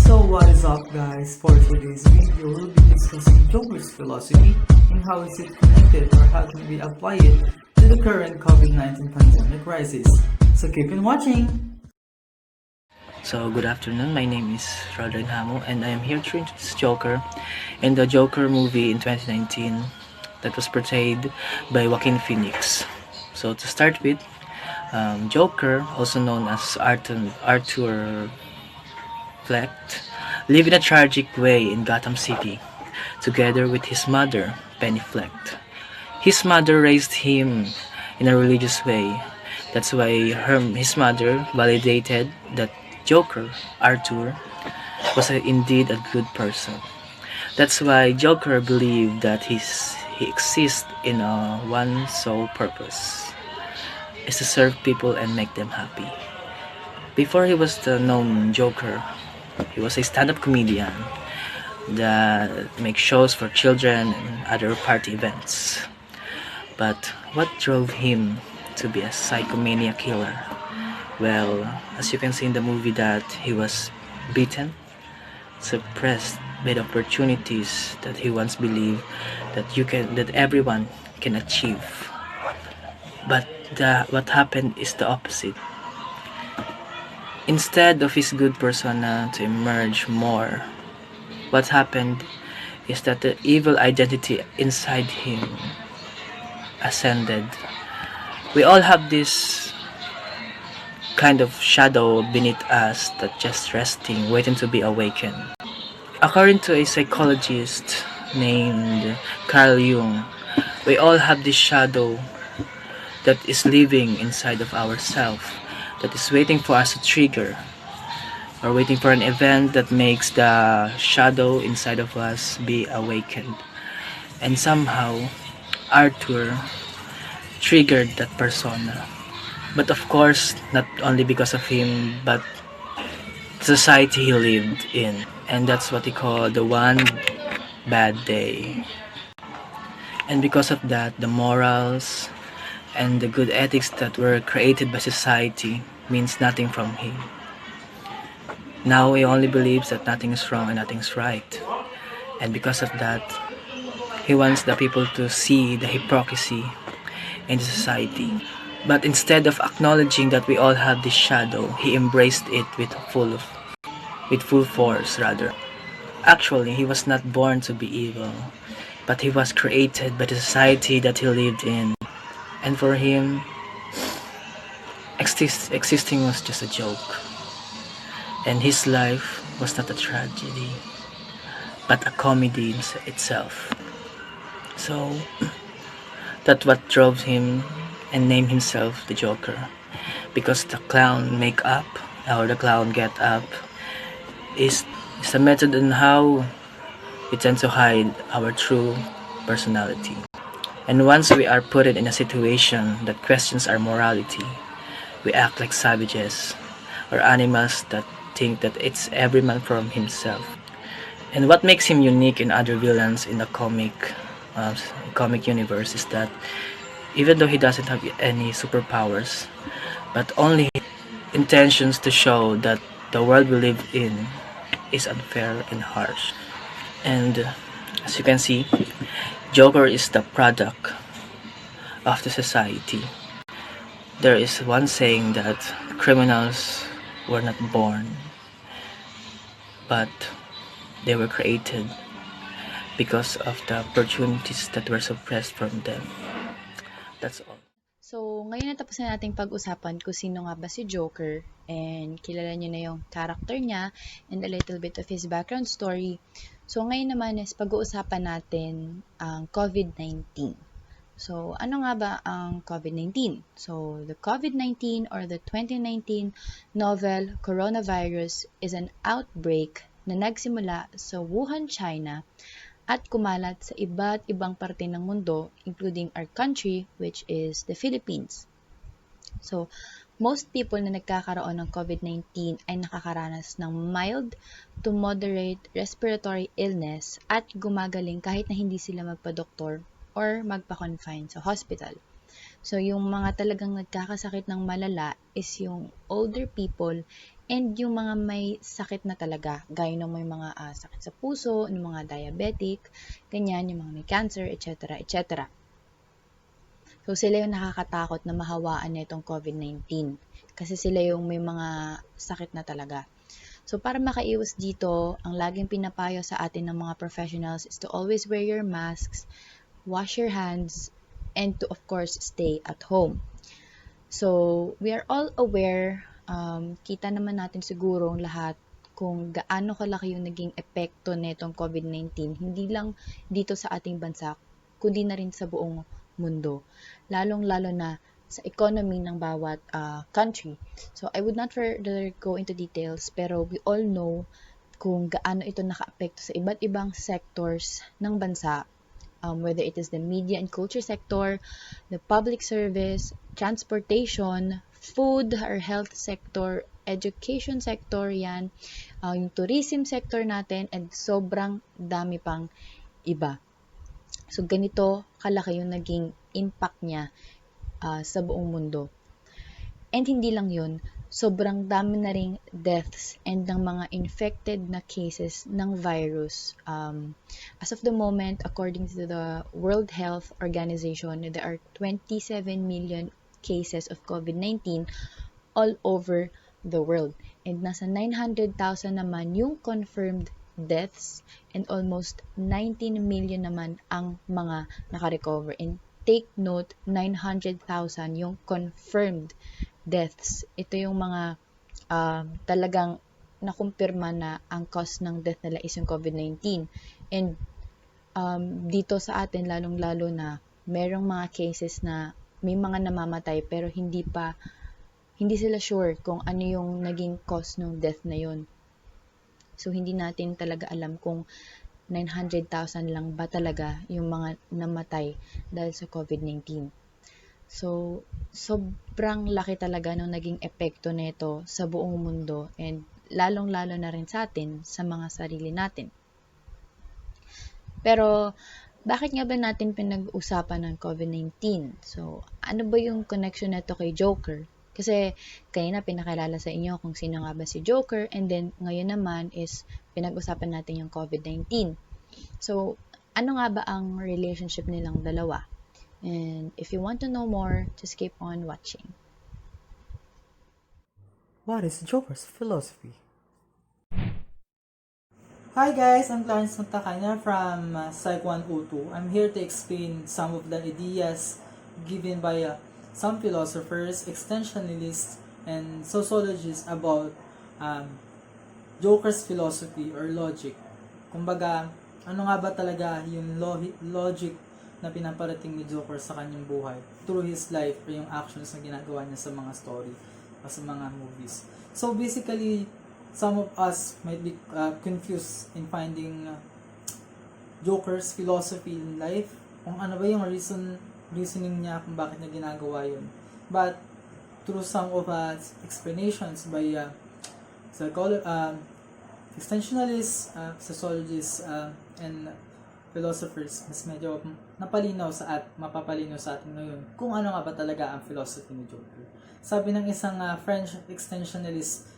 So what is up guys, for today's video we'll be discussing Joker's philosophy and how is it connected or how can we apply it to the current COVID-19 pandemic crisis. So keep on watching! So good afternoon, my name is Jamo and I am here to introduce Joker in the Joker movie in 2019 that was portrayed by Joaquin Phoenix. So to start with, Joker, also known as Arthur Fleck, lived in a tragic way in Gotham City, together with his mother, Penny Fleck. His mother raised him in a religious way. That's why his mother validated that Joker, Arthur, was indeed a good person. That's why Joker believed that he exists in one sole purpose, is to serve people and make them happy. Before he was the known Joker, he was a stand-up comedian that makes shows for children and other party events. But what drove him to be a psychomania killer? Well, as you can see in the movie, that he was beaten, suppressed by the opportunities that he once believed that everyone can achieve. But what happened is the opposite. Instead of his good persona to emerge more, what happened is that the evil identity inside him ascended. We all have this kind of shadow beneath us that just resting, waiting to be awakened. According to a psychologist named Carl Jung, we all have this shadow that is living inside of ourselves, that is waiting for us to trigger, or waiting for an event that makes the shadow inside of us be awakened. And somehow, Arthur triggered that persona. But of course, not only because of him, but the society he lived in. And that's what he called the one bad day. And because of that, the morals and the good ethics that were created by society means nothing from him. Now he only believes that nothing is wrong and nothing is right. And because of that, he wants the people to see the hypocrisy in the society. But instead of acknowledging that we all have this shadow, he embraced it with full force rather. Actually, he was not born to be evil, but he was created by the society that he lived in. And for him, existing was just a joke. And his life was not a tragedy, but a comedy in itself. So, that's what drove him and named himself the Joker. Because the clown makeup, or the clown get up, is a method on how we tend to hide our true personality. And once we are put in a situation that questions our morality, we act like savages or animals that think that it's every man for himself. And what makes him unique in other villains in the comic universe is that even though he doesn't have any superpowers, but only intentions to show that the world we live in is unfair and harsh. And as you can see, Joker is the product of the society. There is one saying that criminals were not born, but they were created because of the opportunities that were suppressed from them. That's all. So, ngayon natapos na nating pag-usapan kung sino nga ba si Joker and kilala niyo na yung character niya and a little bit of his background story. So, ngayon naman is pag-uusapan natin ang COVID-19. So, ano nga ba ang COVID-19? So, the COVID-19 or the 2019 novel coronavirus is an outbreak na nagsimula sa Wuhan, China at kumalat sa iba't ibang parte ng mundo, including our country, which is the Philippines. So, most people na nagkakaroon ng COVID-19 ay nakakaranas ng mild to moderate respiratory illness at gumagaling kahit na hindi sila magpa-doktor or magpa-confine sa hospital. So, yung mga talagang nagkakasakit ng malala is yung older people And yung mga may sakit na talaga, gaya ng may mga sakit sa puso, yung mga diabetic, ganyan, yung mga may cancer, etc. etc. So sila yung nakakatakot na mahawaan nitong COVID-19 kasi sila yung may mga sakit na talaga. So para makaiwas dito, ang laging pinapayo sa atin ng mga professionals is to always wear your masks, wash your hands, and to of course stay at home. So we are all aware, kita naman natin siguro ang lahat kung gaano kalaki yung naging epekto nitong COVID-19, hindi lang dito sa ating bansa, kundi na rin sa buong mundo, lalong-lalo na sa economy ng bawat country. So I would not further go into details, pero we all know kung gaano ito naka-apekto sa iba't ibang sectors ng bansa, whether it is the media and culture sector, the public service, transportation, food or health sector, education sector yan, yung tourism sector natin, and sobrang dami pang iba. So ganito kalaki yung naging impact niya sa buong mundo. And hindi lang yun, sobrang dami na ring deaths and ng mga infected na cases ng virus. As of the moment, according to the World Health Organization, there are 27 million cases of COVID-19 all over the world. And nasa 900,000 naman yung confirmed deaths and almost 19 million naman ang mga nakarecover. And take note, 900,000 yung confirmed deaths. Ito yung mga talagang nakumpirma na ang cause ng death nila is yung COVID-19. And dito sa atin, lalong-lalo na merong mga cases na may mga namamatay pero hindi sila sure kung ano yung naging cause ng death na yun. So hindi natin talaga alam kung 900,000 lang ba talaga yung mga namatay dahil sa COVID-19. So, sobrang laki talaga ng naging epekto nito sa buong mundo and lalong-lalo na rin sa atin, sa mga sarili natin. Pero, bakit nga ba natin pinag-usapan ng COVID-19? So, ano ba yung connection nito kay Joker? Kasi kanina pinakilala sa inyo kung sino nga ba si Joker, and then ngayon naman is pinag-usapan natin yung COVID-19. So, ano nga ba ang relationship nilang dalawa? And if you want to know more, just keep on watching. What is Joker's philosophy? Hi guys, I'm Clarence Pontacaña from Psych 102. I'm here to explain some of the ideas given by some philosophers, extensionists, and sociologists about Joker's philosophy or logic. Kumbaga, ano nga ba talaga yung logic na pinaparating ni Joker sa kanyang buhay through his life or yung actions na ginagawa niya sa mga story o sa mga movies. So basically, some of us might be confused in finding Joker's philosophy in life, kung ano ba yung reasoning niya kung bakit niya ginagawa yun. But through some of explanations by extensionalists, sociologists, and philosophers, mas medyo mapapalinaw sa atin ngayon kung ano nga ba talaga ang philosophy ni Joker. Sabi ng isang French extensionalist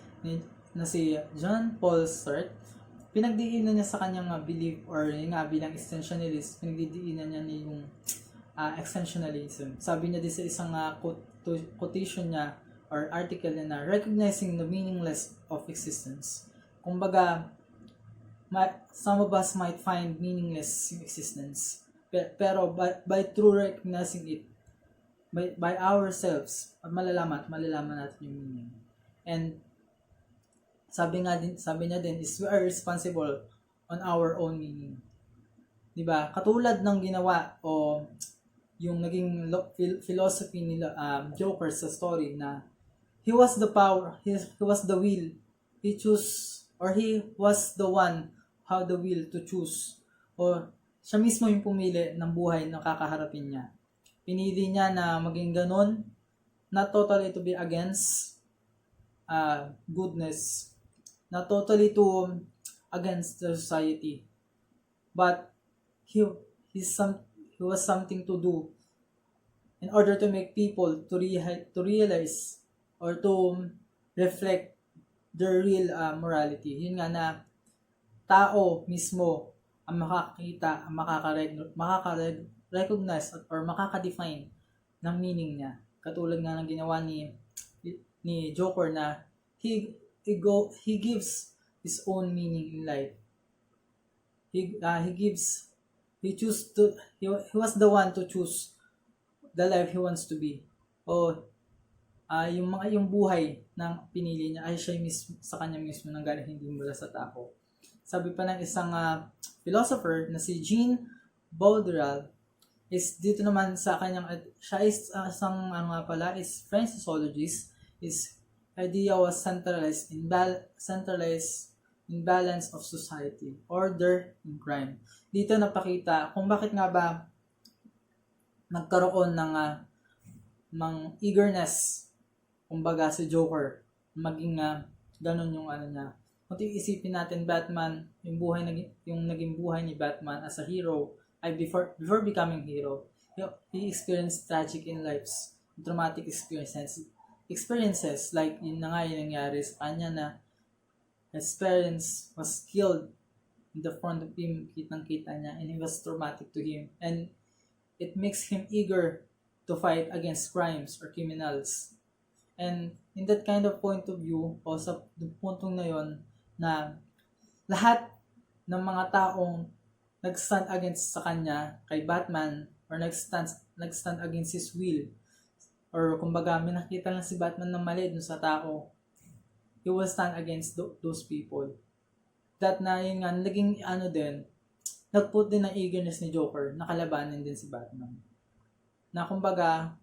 na si Jean-Paul Sartre, pinagdiinan niya sa kanyang belief or yung bilang extensionalist, pinagdiinan niya yung extensionalism. Sabi niya din sa isang quotation niya or article niya na recognizing the meaningless of existence. Kumbaga, some of us might find meaningless yung existence. Pero by true recognizing it, by ourselves, malalaman natin yung meaning. And sabi niya din is we are responsible on our own meaning. 'Di ba? Katulad ng ginawa o yung naging philosophy nila Joker sa story na he was the power, he was the will, he chose or he was the one how the will to choose, or siya mismo yung pumili ng buhay na kakaharapin niya. Pinili niya na maging ganon, not totally to be against goodness, not totally to against the society, but he was something to do in order to make people to realize or to reflect their real morality. Yun nga na tao mismo ang makakita, ang makaka-recognize or makaka-define ng meaning niya. Katulad nga ng ginawa ni Joker na he gives his own meaning in life. He was the one to choose the life he wants to be. O yung buhay ng pinili niya ay siya mismo, sa kanya mismo nanggaling, hindi mula sa tao. Sabi pa ng isang philosopher na si Jean Baudrillard is dito naman sa kanyang, siya is isang is French sociologist. His idea was centralized in balance of society, order, and crime. Dito napakita kung bakit nga ba nagkaroon ng eagerness, kumbaga si Joker, maging ganun yung niya. Kung iisipin natin, Batman, yung naging buhay ni Batman as a hero ay before becoming hero, he experienced tragic in lives, traumatic experiences like yun na nga yung nangyari sa kanya na his parents was killed in the front of him, kitang-kita niya, and it was traumatic to him, and it makes him eager to fight against crimes or criminals. And in that kind of point of view, o sa puntong na yon, na lahat ng mga taong nag-stand against sa kanya, kay Batman, or nag-stand against his will, or kumbaga may nakita lang si Batman na mali dun sa tao, he will stand against those people. That na yun nga, naging din, nagput din ng eagerness ni Joker, nakalabanan din si Batman. Na kumbaga,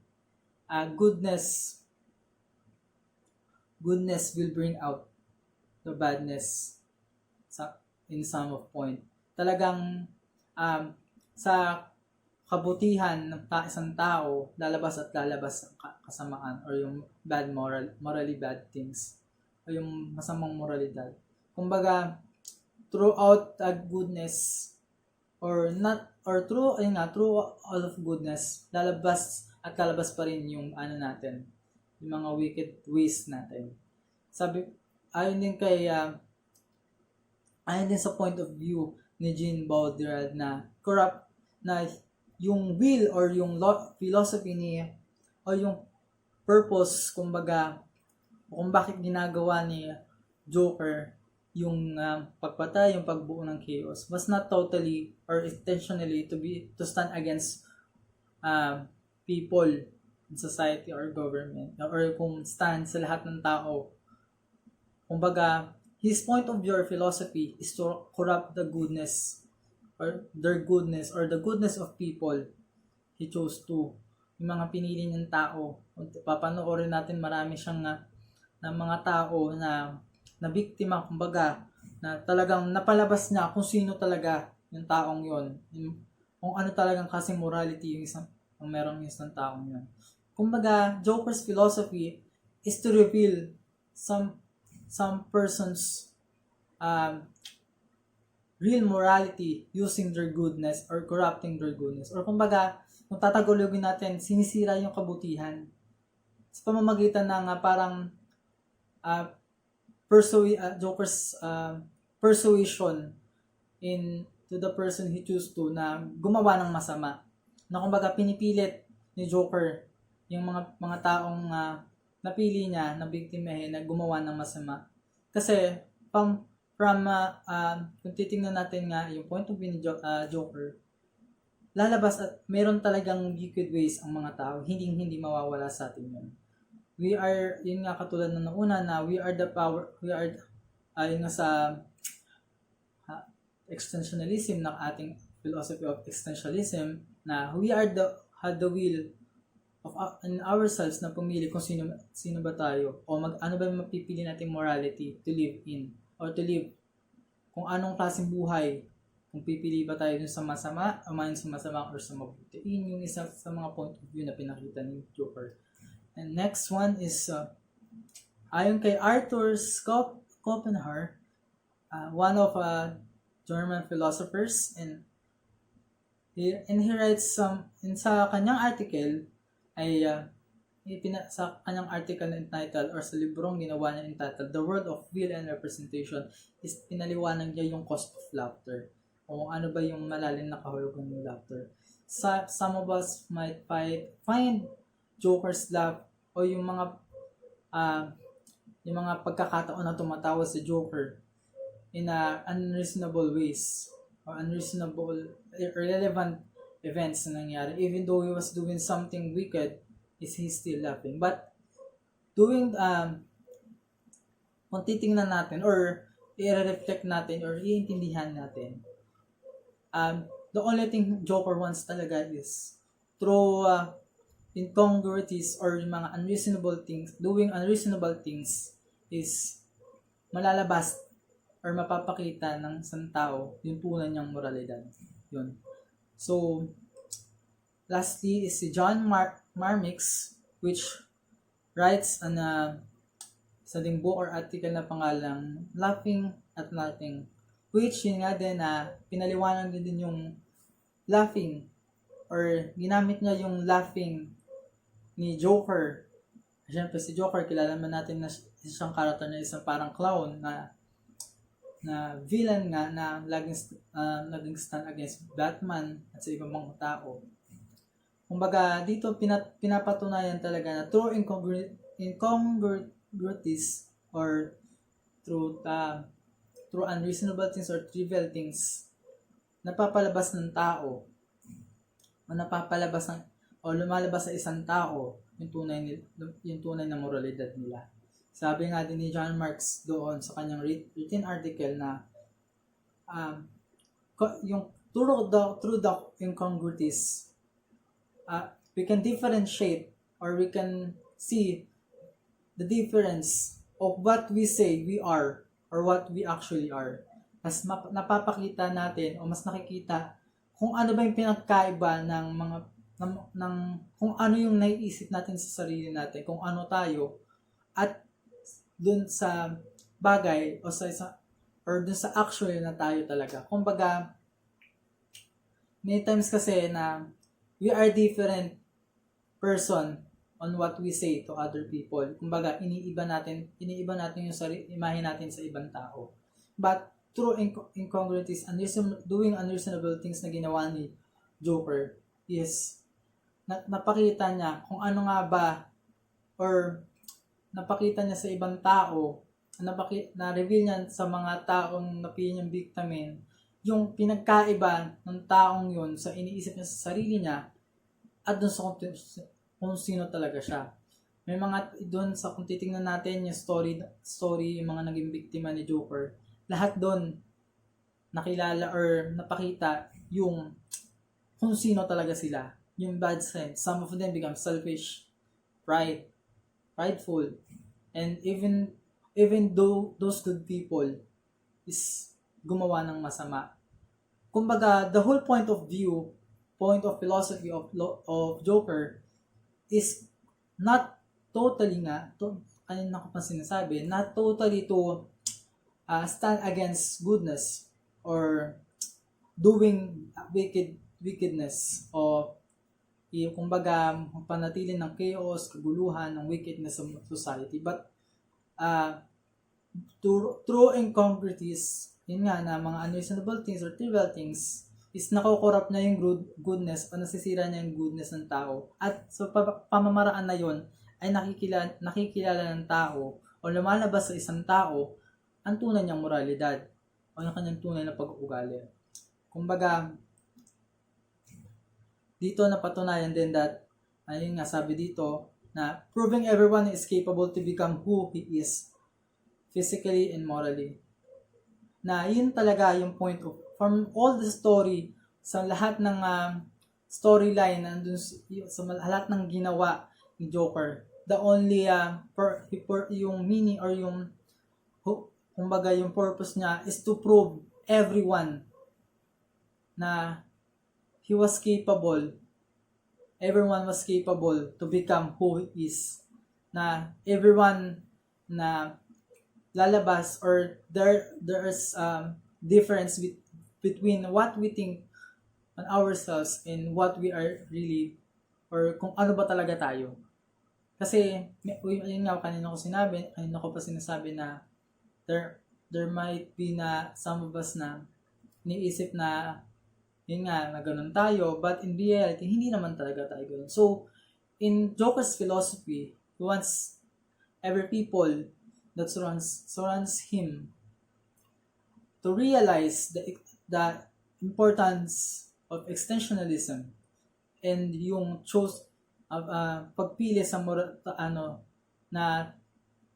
goodness will bring out the badness in some of point. Talagang sa kabutihan ng isang tao, lalabas ang kasamaan or yung morally bad things o yung masamang moralidad. Kumbaga, throughout goodness through all of goodness, lalabas pa rin yung natin, yung mga wicked ways natin. Ayon din sa point of view ni Jean Baudrillard na corrupt na yung will or yung philosophy niya o yung purpose, kumbaga, kung bakit ginagawa ni Joker yung pagpatay, yung pagbuo ng chaos, was not totally or intentionally to stand against people in society or government, or kung stand sa lahat ng tao. Kumbaga, his point of view or philosophy is to corrupt the goodness or their goodness or the goodness of people he chose to. Yung mga pinili niyang tao. Papanoorin natin, marami siyang na mga tao na biktima, kumbaga, na talagang napalabas niya kung sino talaga yung taong yon, kung ano talagang kasing morality yung merong isang taong yon. Kumbaga, Joker's philosophy is to reveal some person's real morality using their goodness or corrupting their goodness. Or kumbaga, kung tatagulogin natin, sinisira yung kabutihan sa pamamagitan ng parang Joker's persuasion to the person he choose to na gumawa ng masama. Na kumbaga pinipilit ni Joker yung mga taong napili niya na biktimahin na gumawa ng masama. Kasi kung titingnan natin nga yung point of view ni Joker, lalabas at meron talagang wicked ways ang mga tao, hindi mawawala sa atin yun. We are, yun nga katulad ng nauna na we are yun nga sa extensionalism ng ating philosophy of existentialism, na we had the will of in ourselves na pumili kung sino ba tayo o ano ba mapipili nating morality to live in or to live, kung anong klaseng buhay, kung pipili ba tayo dun sa masama o sa masama or sa mabuti. Yun yung isa sa mga point of view na pinakita ni Joker. And next one is ayon kay Arthur Schopenhauer, one of German philosophers, and he writes in sa kanyang article ay sa kanyang article na entitled or sa librong ginawa niya entitled The World of Will and Representation is pinaliwanag niya yung cost of laughter o ano ba yung malalim na kahulugan ng laughter. Some of us might find Joker's laugh o yung mga pagkakataon na tumatawa si Joker in unreasonable ways or unreasonable irrelevant events na nangyari. Even though he was doing something wicked, is he still laughing? But kung titingnan natin or i-reflect natin or iintindihan natin, the only thing Joker wants talaga is through incongruities or yung mga unreasonable things, doing unreasonable things is malalabas or mapapakita ng isang tao yung tunay niyang moralidad. Yun. So, lastly is si John Marmix, which writes sa ding book or article na pangalang Laughing at Nothing, which yun nga din pinaliwanag din yung laughing or ginamit niya yung laughing ni Joker. Siyempre si Joker, kilala man natin na isang character na isang parang clown na villain nga na laging stand against Batman at sa ibang mga tao. Kumbaga dito pinapatunayan talaga na through incongruities or through unreasonable things or trivial things, napapalabas ng tao o lumalabas sa isang tao yung tunay na moralidad nila. Sabi nga din ni John Marx doon sa kanyang written article na yung through the incongruities, we can differentiate or we can see the difference of what we say we are or what we actually are. Mas napapakita natin o mas nakikita kung ano ba yung pinagkaiba ng kung ano yung naiisip natin sa sarili natin, kung ano tayo, at dun sa bagay o dun sa actual na tayo talaga. Kumbaga, many times kasi na we are different person on what we say to other people. Kumbaga, iniiba natin yung imahe natin sa ibang tao. But through incongruities, doing unreasonable things na ginawa ni Joker is napakita niya kung ano nga ba or napakita niya sa ibang tao, na-reveal niya sa mga taong napili niyang biktamin yung pinagkaiba ng taong yun sa iniisip niya sa sarili niya at dun sa kung sino talaga siya. May mga doon sa kung titingnan natin yung story yung mga naging biktima ni Joker, lahat doon nakilala or napakita yung kung sino talaga sila, yung bad side. Some of them become selfish, prideful, and even though those good people is gumawa ng masama. Kumbaga, the whole point of philosophy of Joker is not totally kanina ko pa sinasabi, not totally to stand against goodness or doing wickedness o kumbaga panatili ng chaos, kaguluhan, ng wickedness sa society. But through incongruities, yun nga na mga unreasonable things or trivial things, is nakokorrupt na yung goodness o nasisira niya yung goodness ng tao. At sa pamamaraan na yun, ay nakikilala ng tao o lumalabas sa isang tao ang tunay niyang moralidad o ang kanyang tunay na pag-uugali. Kumbaga, dito napatunayan din that, ayun nga sabi dito, na proving everyone is capable to become who he is, physically and morally. Na yun talaga yung point of, from all the story, sa lahat ng storyline, nandun sa lahat ng ginawa ni Joker, the only yung meaning or yung kumbaga yung purpose niya is to prove everyone na everyone was capable to become who he is. Na everyone na lalabas or there's difference between what we think on ourselves and what we are really or kung ano ba talaga tayo. Kasi, yun nga, kanina ko pa sinasabi na there might be na some of us na iniisip na yun nga, na ganun tayo, but in reality, hindi naman talaga tayo ganun. So, in Joker's philosophy, he wants every people that surrounds him to realize the importance of extensionalism and yung pagpili sa na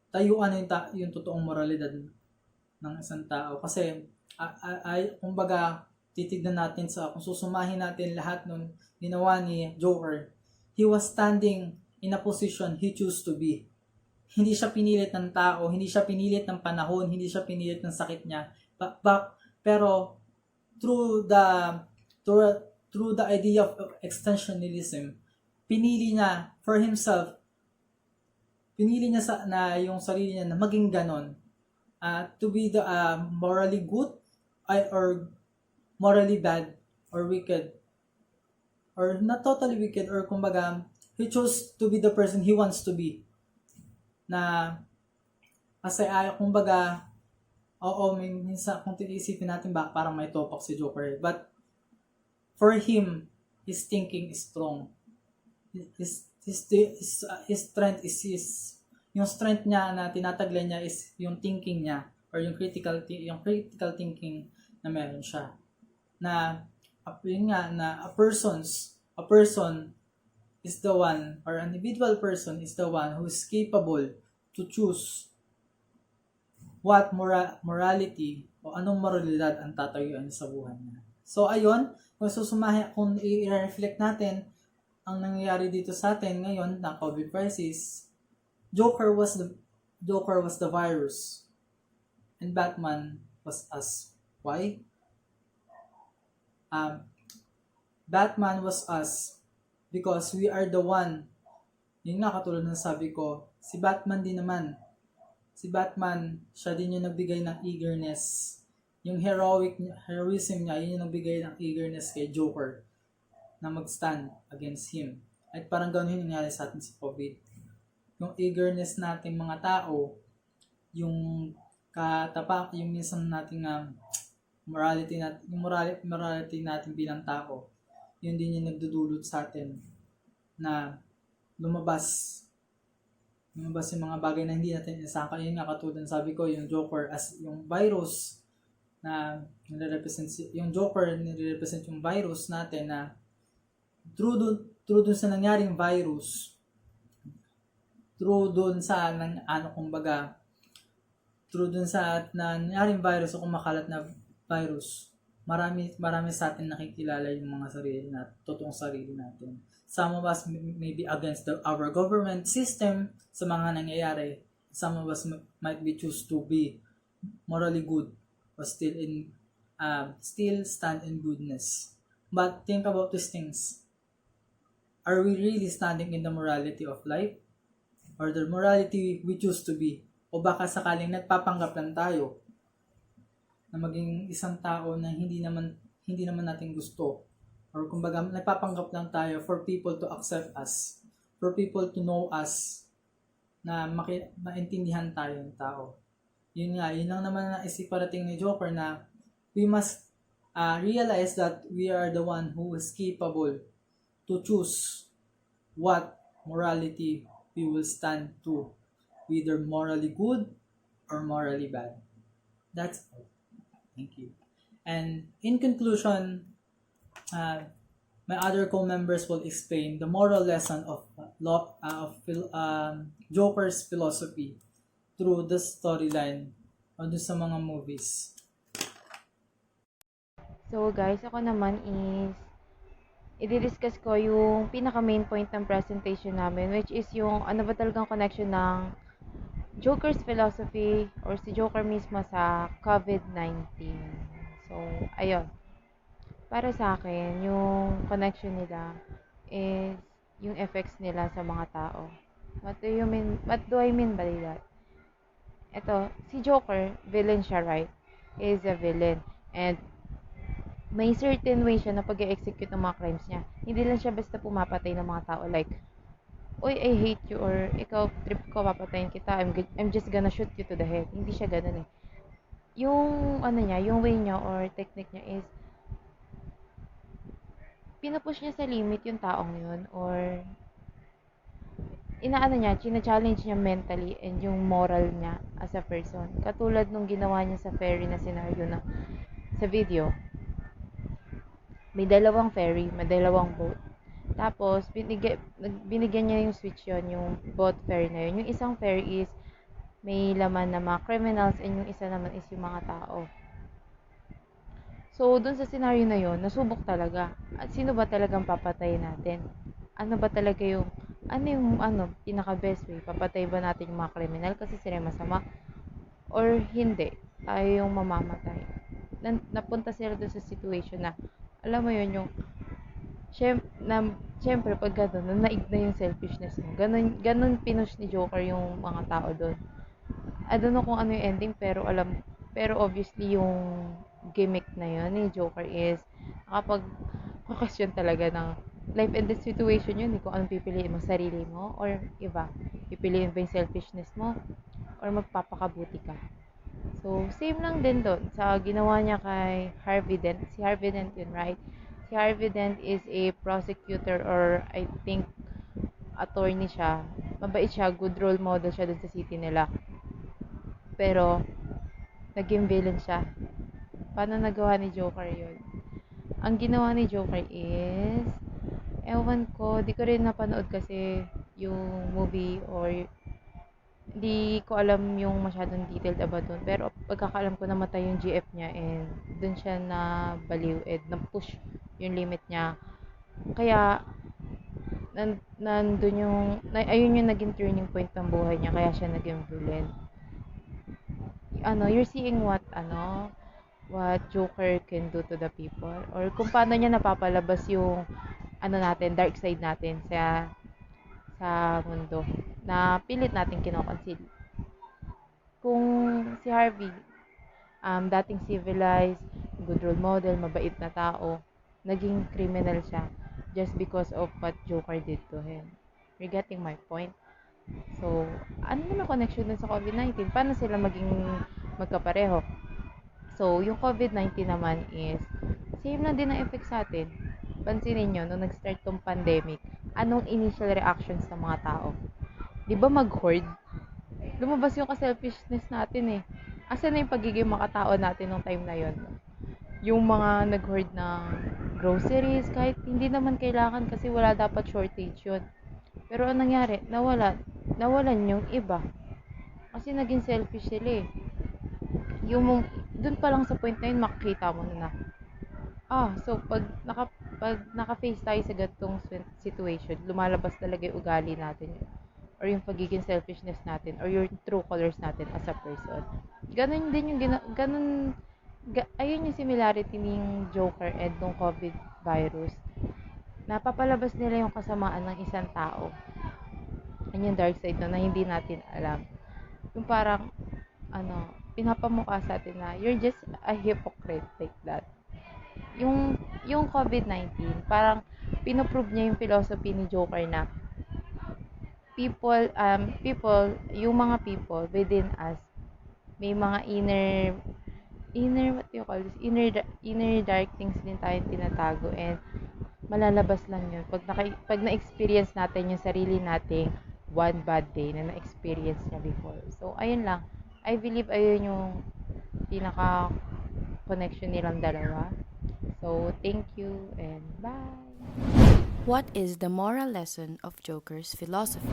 tayuan yung totoong moralidad ng isang tao. Kasi kumbaga titignan natin kung susumahin natin lahat ng ginawa ni Joker, he was standing in a position he chose to be. Hindi siya pinilit ng tao, hindi siya pinilit ng panahon, hindi siya pinilit ng sakit niya. Pero through the idea of extensionalism, pinili niya for himself, na yung sarili niya na maging ganon, to be the morally good or morally bad or wicked, or not totally wicked, or kumbaga he chose to be the person he wants to be. Na kasi kumbaga minsan kung tinisipin natin parang may topak si Joker, but for him, his thinking is strong. His strength is yung strength niya na tinataglay niya is yung thinking niya, or yung critical thinking na meron siya. Na yun nga, na a person is the one, or an individual person is the one who is capable to choose what morality o anong moralidad ang tatayuan sa buhay niya. So ayun, kung i-reflect natin ang nangyayari dito sa atin ngayon na COVID crisis, Joker was the virus and Batman was us. Why? Batman was us because we are the one. Yun nga, katulad ng sabi ko, si Batman din naman. Si Batman, siya din yung nagbigay ng eagerness. Yung heroism niya, yun yung nagbigay ng eagerness kay Joker na mag-stand against him. At parang gano'n yung nangyari sa atin sa COVID. Yung eagerness nating mga tao, yung yung minsan nating morality natin bilang tao, yun din yung nagdudulot sa atin na lumabas yung mga bagay na hindi natin isangka. Yun nga, katulad sabi ko, yung Joker as yung virus na nire-represent, yung Joker nire-represent yung virus natin na through dun sa nangyaring virus, through dun sa nangyaring virus o kumakalat na virus, marami sa atin nakikilala yung mga totoong sarili natin. Some of us may be against our government system sa mga nangyayari. Some of us might be choose to be morally good or still stand in goodness. But think about these things. Are we really standing in the morality of life? Or the morality we choose to be? O baka sakaling nagpapanggap lang tayo na maging isang tao na hindi naman natin gusto? Or kumbaga, nagpapanggap lang tayo for people to accept us, for people to know us, na maintindihan tayo ng tao. Yun lang naman na isiparating ni Joker na we must realize that we are the one who is capable to choose what morality we will stand to, whether morally good or morally bad. That's all. Thank you. And in conclusion, my other co-members will explain the moral lesson of Joker's philosophy through the storyline o sa mga movies. So guys, ako naman is i-discuss ko yung pinaka main point ng presentation namin, which is yung ano ba talagang connection ng Joker's philosophy or si Joker mismo sa COVID-19. So, ayun. Para sa akin, yung connection nila is yung effects nila sa mga tao. What do I mean by that? Ito, si Joker, villain siya, right? He is a villain. And may certain way siya na pag-execute ng mga crimes niya. Hindi lang siya basta pumapatay ng mga tao. Like, "Uy, I hate you," or "Ikaw, trip ko, papatayin kita, I'm just gonna shoot you to the head." Hindi siya ganun eh. Yung ano niya, yung way niya or technique niya is pinupush niya sa limit yung taong yun, or inaano niya, china-challenge niya mentally and yung moral niya as a person. Katulad nung ginawa niya sa ferry na scenario na sa video. May dalawang ferry, may dalawang boat. Tapos, binigyan niya yung switch yon, yung boat ferry na yun. Yung isang ferry is may laman na mga criminals and yung isa naman is yung mga tao. So, dun sa scenario na yon, nasubok talaga. At sino ba talagang papatay natin? Ano ba talaga yung, pinaka-best way? Papatay ba natin yung mga criminal kasi sila masama? Or hindi? Tayo yung mamamatay. Napunta sila dun sa situation na, alam mo yun, yung, syempre, pag gano'n, naig na yung selfishness mo. Ganun pinush ni Joker yung mga tao doon. I don't know kung ano yung ending, pero obviously yung gimmick na yun ni Joker is nakapag-question talaga ng life and death situation yun, kung anong pipiliin mo, sarili mo or iba. Pipiliin ba yung selfishness mo or magpapakabuti ka. So, same lang din doon sa ginawa niya kay Harvey Dent. Si Harvey Dent yun, right? Si Harvey Dent is a prosecutor or I think attorney siya. Mabait siya, good role model siya dun sa city nila. Pero, naging villain siya. Paano nagawa ni Joker yun? Ang ginawa ni Joker is, ewan ko, di ko rin napanood kasi yung movie or di ko alam yung masyadong detailed about doon. Pero pagkakaalam ko, namatay yung GF niya and dun siya na baliw and na-push yung limit niya. Kaya, nandun ayun yung naging turning point ng buhay niya, kaya siya naging villain. You're seeing what Joker can do to the people or kung paano niya napapalabas yung dark side natin sa mundo na pilit natin kinoconceal. Kung si Harvey, dating civilized, good role model, mabait na tao, naging criminal siya just because of what Joker did to him. You're getting my point? So, ano naman connection dun sa COVID-19? Paano sila maging magkapareho? So, yung COVID-19 naman is, same na din ang effect sa atin. Pansinin nyo, nung nag-start tong pandemic, anong initial reactions ng mga tao? Di ba mag-hoard? Lumabas yung ka-selfishness natin eh. Asan na yung pagiging makatao natin nung time na yon? Yung mga nag-hoard ng groceries, kahit hindi naman kailangan kasi wala dapat shortage yun. Pero anong nangyari? Nawalan yung iba. Kasi naging selfish sila eh. Dun pa lang sa point na yun, makikita mo na so pag naka-face tayo sa ganitong situation, lumalabas talaga yung ugali natin or yung pagiging selfishness natin or your true colors natin as a person. Ganun din yung ayun yung similarity ng Joker and ng COVID virus. Napapalabas nila yung kasamaan ng isang tao. Yan yung dark side na hindi natin alam. Yung parang, pinapamukha sa atin na you're just a hypocrite like that. Yung COVID-19, parang pinoprove niya yung philosophy ni Joker na people, yung mga people within us, may mga what do you call this? Inner dark things din tayong tinatago and malalabas lang yun pag na-experience natin yung sarili nating one bad day na na-experience niya before. So, ayun lang. I believe ayun yung pinaka-connection nilang dalawa. So, thank you and bye! What is the moral lesson of Joker's philosophy?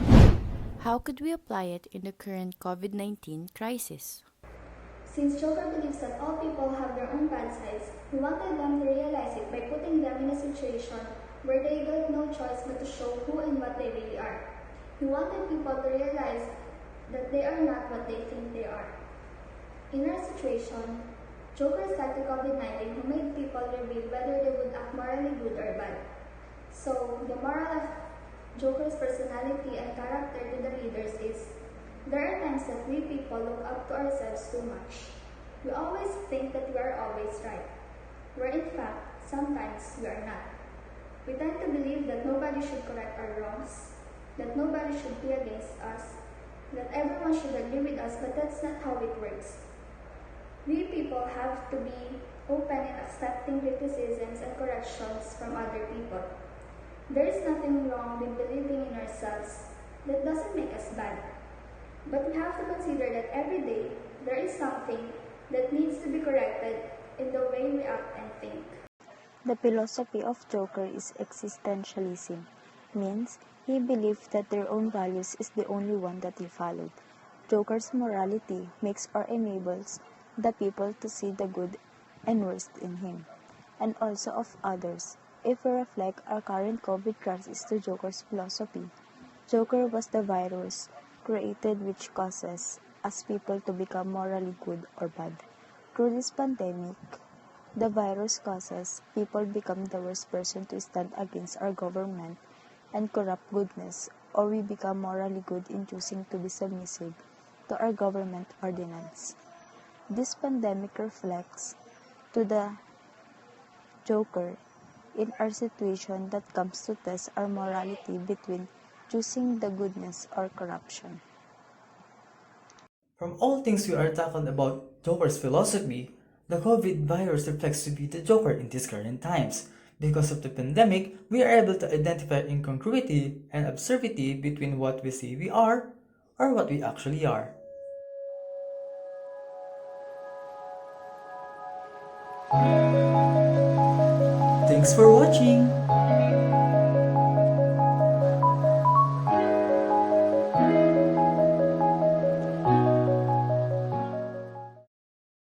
How could we apply it in the current COVID-19 crisis? Since Joker believes that all people have their own bad sides, he wanted them to realize it by putting them in a situation where they got no choice but to show who and what they really are. He wanted people to realize that they are not what they think they are. In our situation, Joker is like the COVID-19 who made people reveal whether they would act morally good or bad. So, the moral of Joker's personality and character to the readers is, there are times that we people look up to ourselves too much. We always think that we are always right, where in fact, sometimes we are not. We tend to believe that nobody should correct our wrongs. that nobody should be against us, that everyone should agree with us, but that's not how it works. We people have to be open in accepting criticisms and corrections from other people. There is nothing wrong with believing in ourselves. That doesn't make us bad. But we have to consider that every day there is something that needs to be corrected in the way we act and think. The philosophy of Joker is existentialism, means he believed that their own values is the only one that he followed. Joker's morality makes or enables the people to see the good and worst in him, and also of others. If we reflect our current COVID crisis to Joker's philosophy, Joker was the virus created which causes us people to become morally good or bad. Through this pandemic, the virus causes people become the worst person to stand against our government and corrupt goodness, or we become morally good in choosing to be submissive to our government ordinance. This pandemic reflects to the Joker in our situation that comes to test our morality between choosing the goodness or corruption. From all things we are talking about Joker's philosophy, the COVID virus reflects to be the Joker in these current times. Because of the pandemic, we are able to identify incongruity and absurdity between what we say we are or what we actually are. Thanks for watching!